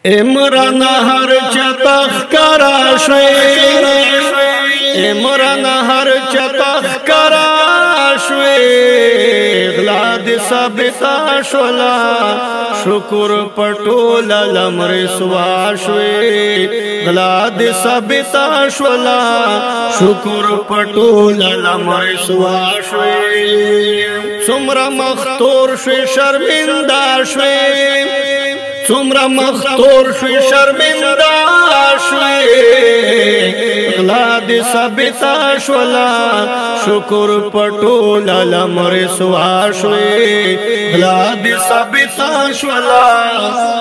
عمران هر چتا کرا شوی عمران هر چتا کرا شوی غلا د ثابتا شولا شکر پټول لمر سوا شوی غلا د ثابتا شولا شکر پټول لمر سوا شوی څومره مختور شوی شرمنده شوی څومره مختور شوی شرمنده شوی غلا د ثابتا شولا شکر پټول لمر سوا شوی غلا د ثابتا شولا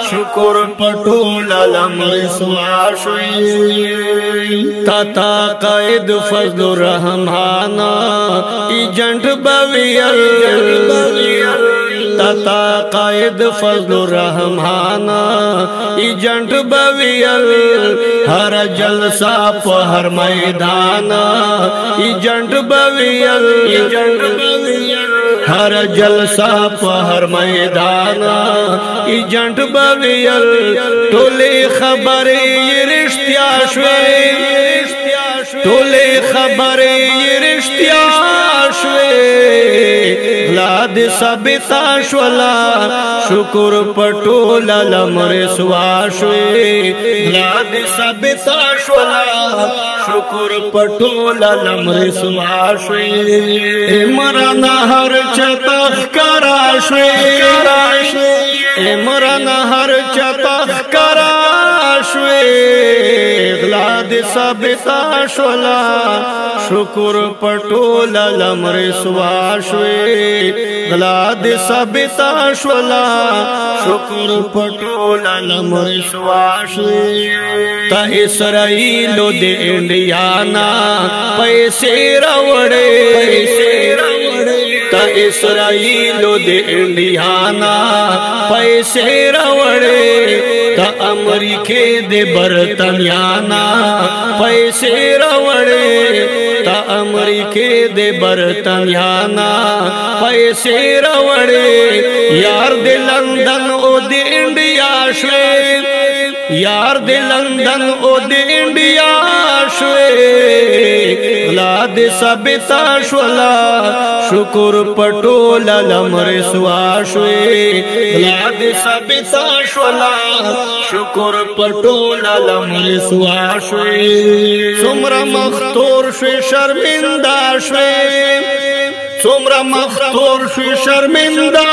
شکر پټول لمر سوا شوی تا قائد فضل الرحمن ایجنٹ بویل تا قائد فضل الرحمن ایجنٹ بویل ہر جلسہ پہ ہر میدان ایجنٹ بویل ہر جلسہ پہ ہر میدان ایجنٹ بویل ټولې خبرې رښتیا شوې ټولې خبرې رښتیا شوې غلا د ثابتا شولا شکر پټول لمر سوا شوی غلا د ثابتا شولا شکر پټول لمر سوا شوی عمران هر چتا کرا شوی عمران هر چتا کرا شوی غلا د ثابتا شولا شکر پټول لمر سوا شوی غلا د ثابتا شولا شکر پټول لمر سوا شوی تا اسرائیل د انډیا نا پیسې راوړې تا اسرائیل د انډیا نا پیسې راوړې تا امریکې د برتانیا نا پیسې راوړې تا امریکې د برتانیا نا پیسې راوړې یار د لندن او د انډیا شوی یار د لندن او د انډیا شوی غلا د ثابتا شولا شکر پټول لمر سوا شوی غلا د ثابتا شولا شکر پټول لمر سوا شوی څومره مختور شوی شرمنده شوی څومره مختور شوی شرمنده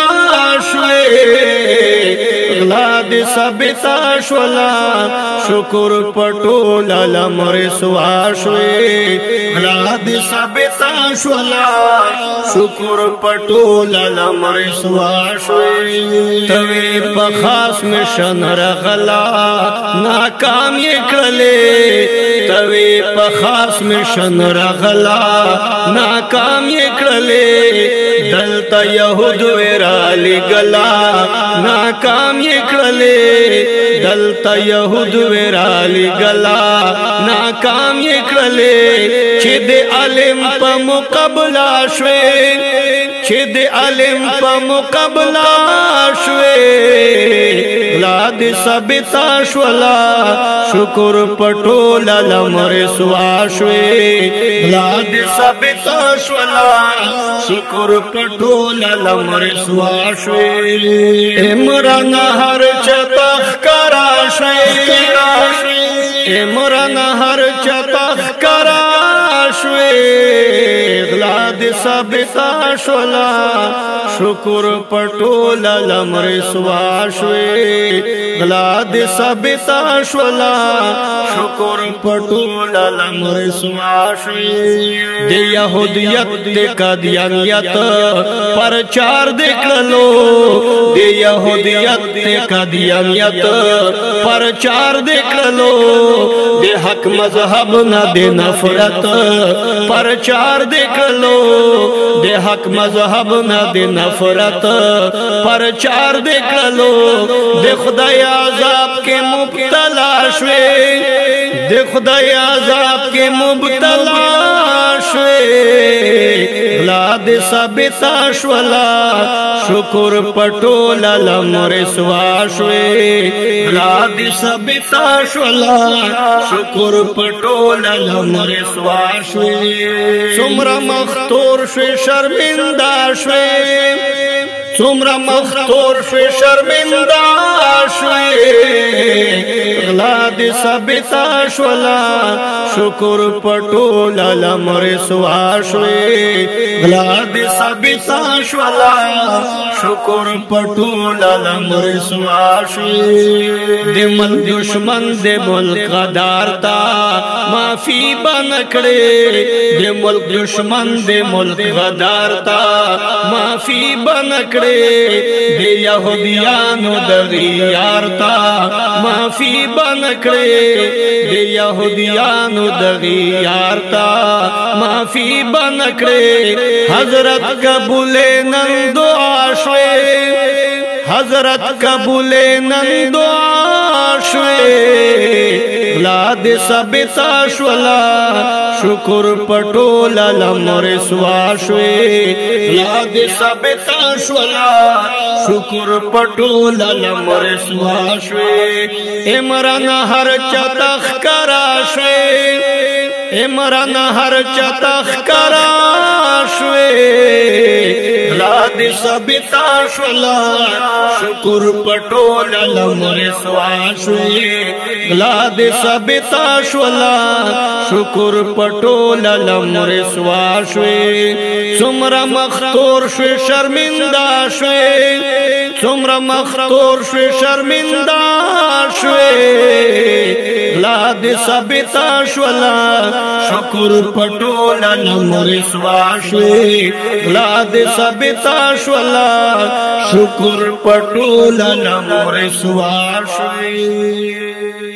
شوی غلا د ثابتا شولا شکر پټول لمر سوا شوی غلا د ثابتا شولا شکر پټول لمر سوا شوی توی په خاص مشن رغلا ناکام یې کړلې توی په خاص مشن رغلا ناکام یې کړلې دلته يهود ورالي گلا ناکام یې کړلې دلته يهود ورالي گلا ناکام یې کړلې چې د عالم په مقابله شوي چې د عالم په مقابله شوي غلا د ثابتا شولا شکر پټول لمر سوا شوی غلا د ثابتا شولا شکر پټول لمر سوا شوی عمران هر چتا کرا شوی عمران هر چتا کرا شوی غلا د ثابتا شولا شکر پټول لمر سوا شوی غلا د ثابتا شولا شکر پټول لمر سوا شوی د يهوديت د قادیانیت پرچار دکړلو د يهوديت د قادیانیت پرچار دکړلو د حق مذهب نه د نفرت پرچار دکړلو د حق مذهب نه د نفرت پرچار دکړلو د خدای عذاب کې مبتلا شوي د خدای عذاب کې مبتلا شوي غلا دې ثابتا شولا شکر پټول لمر سوا شوي غلا دې ثابتا شولا شکر پټول لمر سوا شوي څومره مختور شوي شرمنده شوي څومره مختور شوي شرمنده شوي غلا دې ثابتا شولا شکر پټول لمر سوا شوي غلا دې ثابتا شولا شکر پټول لمر سوا شوي دې مل دشمن دې ملک غدار تا معافي بنکړي دې ملک دشمن دې ملک غدار تا معافي بنکړي دې يهوديانو دغي یار تا معافي بنکړي دې يهوديانو دغي یار تا معافي بنکړي حضرت قبول نن دعا شوي حضرت قبول نن دعا شوي غلا دې ثابتا شولا شکر پټول لمر سوا شوي غلا دې ثابتا شولا شکر پټول لمر سوا شوي عمران هر چتخ کرا شوي عمران هر چتخ کرا شوي غلا دې ثابتا شولا شکر پټول لمر سوا شوي غلا دې ثابتا شولا شکر پټول لمر سوا شوي څومره مختور شوي شرمنده شوي څومره مختور شوي شرمنده شوي غلا دې ثابتا شولا شکر پټول لمر سوا شوي غلا دې ثابتا شولا شکر پټول لمر سوا شوي